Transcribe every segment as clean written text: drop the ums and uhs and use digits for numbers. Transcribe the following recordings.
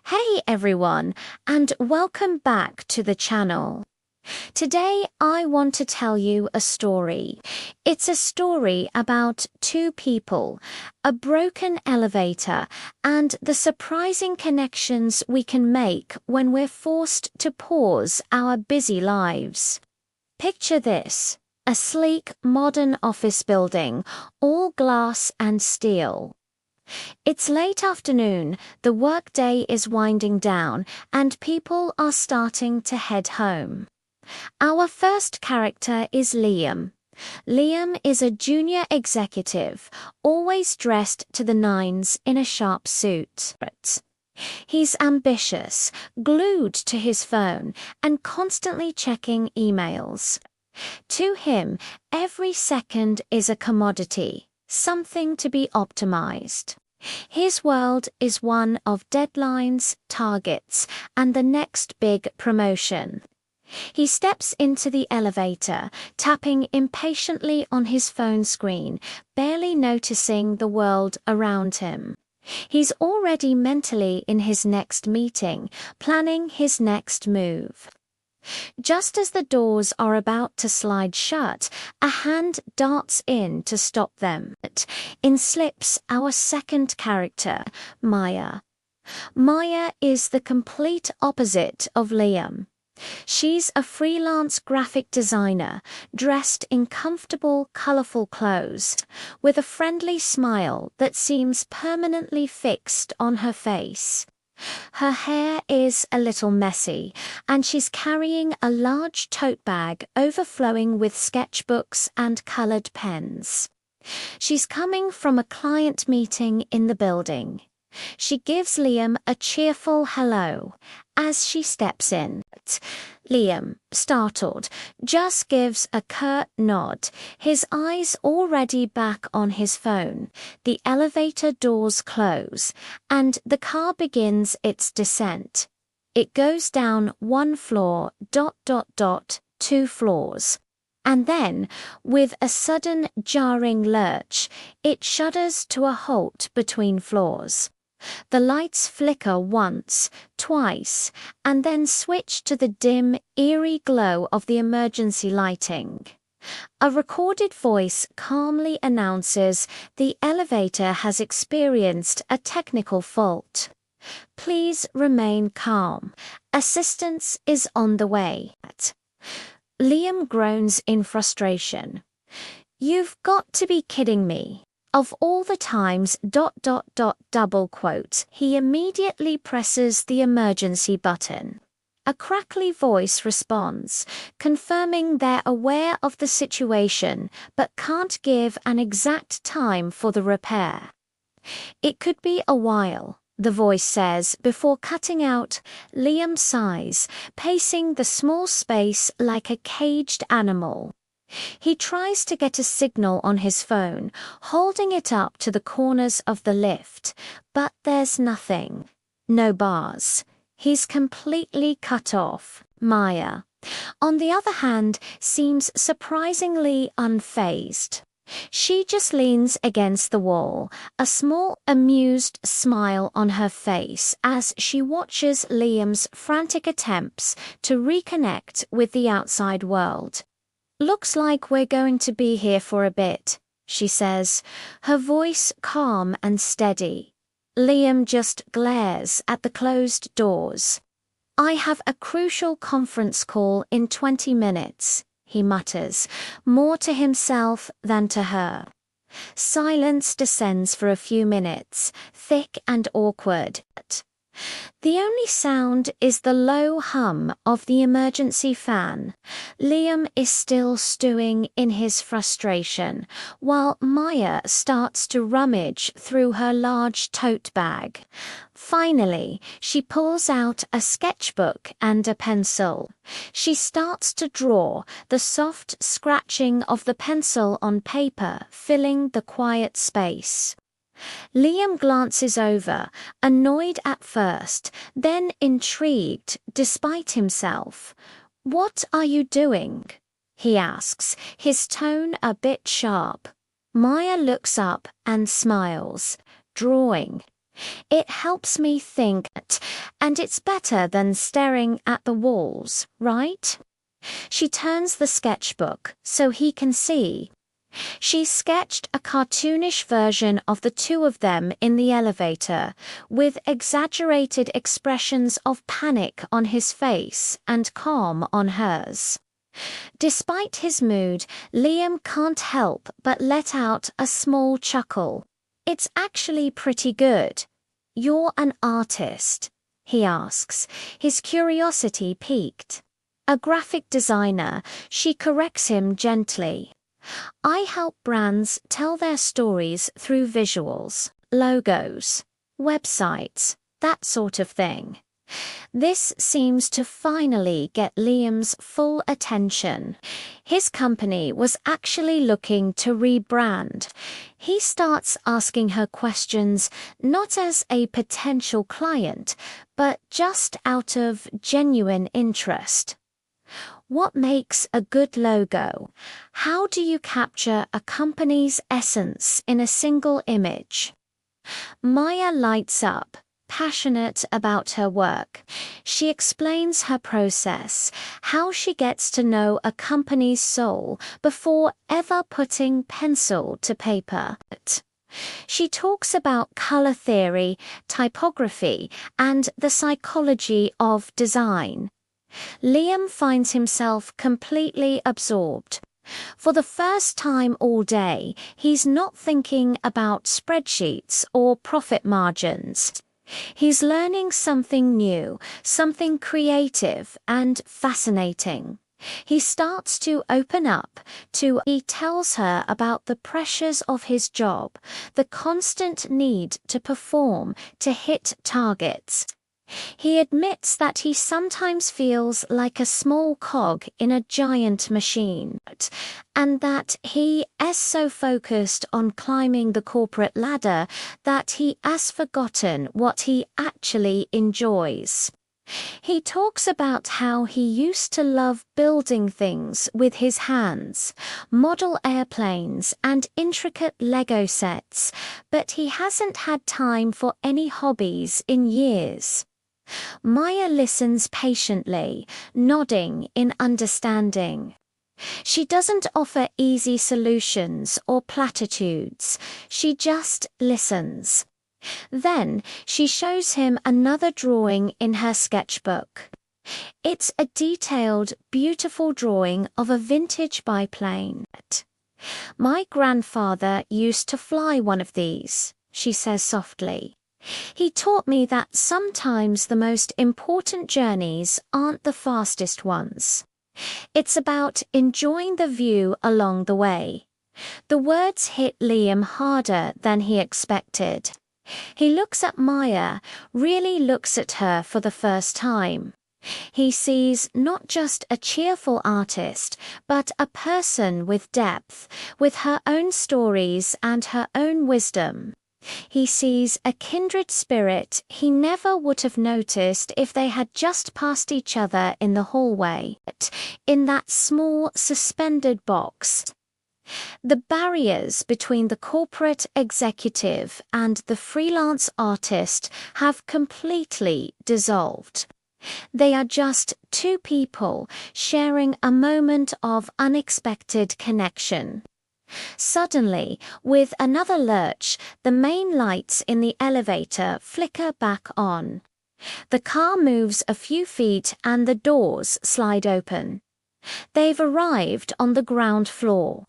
Hey everyone, and welcome back to the channel. Today I want to tell you a story. It's a story about two people, a broken elevator, and the surprising connections we can make when we're forced to pause our busy lives. Picture this, a sleek, modern office building, all glass and steel. It's late afternoon, the workday is winding down, and people are starting to head home. Our first character is Liam. Liam is a junior executive, always dressed to the nines in a sharp suit. He's ambitious, glued to his phone, and constantly checking emails. To him, every second is a commodity, something to be optimized. His world is one of deadlines, targets, and the next big promotion. He steps into the elevator, tapping impatiently on his phone screen, barely noticing the world around him. He's already mentally in his next meeting, planning his next move. Just as the doors are about to slide shut, a hand darts in to stop them. In slips our second character, Maya. Maya is the complete opposite of Liam. She's a freelance graphic designer, dressed in comfortable, colorful clothes, with a friendly smile that seems permanently fixed on her face. Her hair is a little messy, and she's carrying a large tote bag overflowing with sketchbooks and colored pens. She's coming from a client meeting in the building. She gives Liam a cheerful hello as she steps in. Liam, startled, just gives a curt nod, his eyes already back on his phone. The elevator doors close, and the car begins its descent. It goes down 1 floor, 2 floors. And then, with a sudden jarring lurch, it shudders to a halt between floors. The lights flicker once, twice, and then switch to the dim, eerie glow of the emergency lighting. A recorded voice calmly announces the elevator has experienced a technical fault. Please remain calm. Assistance is on the way. Liam groans in frustration. You've got to be kidding me. Of all the times ... double quote, he immediately presses the emergency button. A crackly voice responds, confirming they're aware of the situation but can't give an exact time for the repair. It could be a while, the voice says before cutting out. Liam sighs, pacing the small space like a caged animal. He tries to get a signal on his phone, holding it up to the corners of the lift, but there's nothing. No bars. He's completely cut off. Maya, on the other hand, seems surprisingly unfazed. She just leans against the wall, a small, amused smile on her face as she watches Liam's frantic attempts to reconnect with the outside world. Looks like we're going to be here for a bit, she says, her voice calm and steady. Liam just glares at the closed doors. I have a crucial conference call in 20 minutes, he mutters, more to himself than to her. Silence descends for a few minutes, thick and awkward. The only sound is the low hum of the emergency fan. Liam is still stewing in his frustration, while Maya starts to rummage through her large tote bag. Finally, she pulls out a sketchbook and a pencil. She starts to draw, the soft scratching of the pencil on paper filling the quiet space. Liam glances over, annoyed at first, then intrigued despite himself. What are you doing? He asks, his tone a bit sharp. Maya looks up and smiles. Drawing. It helps me think, and it's better than staring at the walls, right? She turns the sketchbook so he can see. She sketched a cartoonish version of the two of them in the elevator, with exaggerated expressions of panic on his face and calm on hers. Despite his mood, Liam can't help but let out a small chuckle. It's actually pretty good. You're an artist, he asks, his curiosity piqued. A graphic designer, she corrects him gently. I help brands tell their stories through visuals, logos, websites, that sort of thing. This seems to finally get Liam's full attention. His company was actually looking to rebrand. He starts asking her questions not as a potential client, but just out of genuine interest. What makes a good logo? How do you capture a company's essence in a single image? Maya lights up, passionate about her work. She explains her process, how she gets to know a company's soul before ever putting pencil to paper. She talks about color theory, typography, and the psychology of design. Liam finds himself completely absorbed. For the first time all day, he's not thinking about spreadsheets or profit margins. He's learning something new, something creative and fascinating. He starts to open up. He tells her about the pressures of his job, the constant need to perform, to hit targets. He admits that he sometimes feels like a small cog in a giant machine, and that he is so focused on climbing the corporate ladder that he has forgotten what he actually enjoys. He talks about how he used to love building things with his hands, model airplanes and intricate Lego sets, but he hasn't had time for any hobbies in years. Maya listens patiently, nodding in understanding. She doesn't offer easy solutions or platitudes, she just listens. Then she shows him another drawing in her sketchbook. It's a detailed, beautiful drawing of a vintage biplane. My grandfather used to fly one of these, she says softly. He taught me that sometimes the most important journeys aren't the fastest ones. It's about enjoying the view along the way. The words hit Liam harder than he expected. He looks at Maya, really looks at her for the first time. He sees not just a cheerful artist, but a person with depth, with her own stories and her own wisdom. He sees a kindred spirit he never would have noticed if they had just passed each other in the hallway, in that small suspended box. The barriers between the corporate executive and the freelance artist have completely dissolved. They are just two people sharing a moment of unexpected connection. Suddenly, with another lurch, the main lights in the elevator flicker back on. The car moves a few feet and the doors slide open. They've arrived on the ground floor.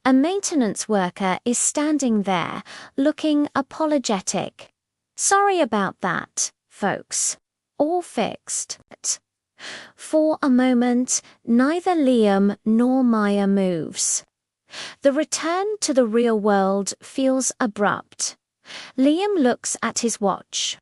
A maintenance worker is standing there, looking apologetic. Sorry about that, folks. All fixed. For a moment, neither Liam nor Maya moves. The return to the real world feels abrupt. Liam looks at his watch.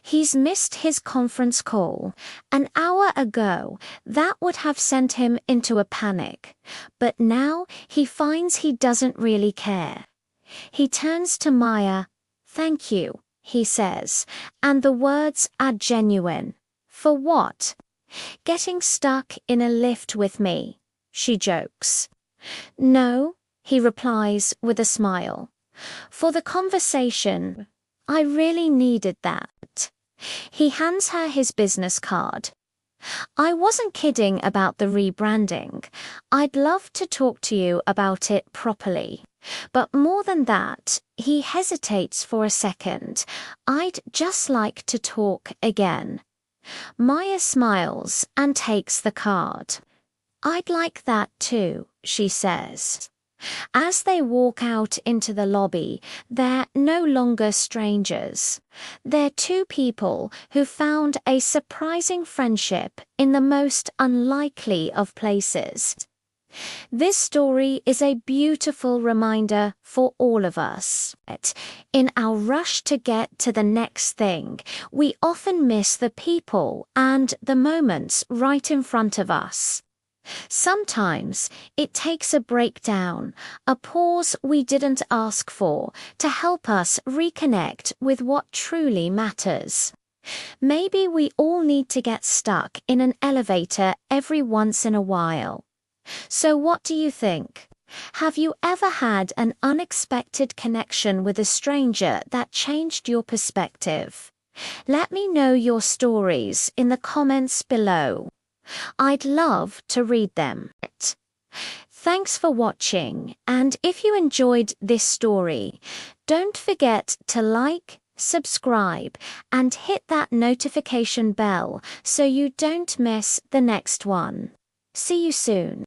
He's missed his conference call. An hour ago, that would have sent him into a panic. But now he finds he doesn't really care. He turns to Maya. Thank you, he says, and the words are genuine. For what? Getting stuck in a lift with me, she jokes. No, he replies with a smile. For the conversation. I really needed that. He hands her his business card. I wasn't kidding about the rebranding. I'd love to talk to you about it properly. But more than that, he hesitates for a second. I'd just like to talk again. Maya smiles and takes the card. I'd like that too, she says. As they walk out into the lobby, they're no longer strangers. They're two people who found a surprising friendship in the most unlikely of places. This story is a beautiful reminder for all of us. In our rush to get to the next thing, we often miss the people and the moments right in front of us. Sometimes it takes a breakdown, a pause we didn't ask for, to help us reconnect with what truly matters. Maybe we all need to get stuck in an elevator every once in a while. So what do you think? Have you ever had an unexpected connection with a stranger that changed your perspective? Let me know your stories in the comments below. I'd love to read them. Thanks for watching, and if you enjoyed this story, don't forget to like, subscribe, and hit that notification bell so you don't miss the next one. See you soon.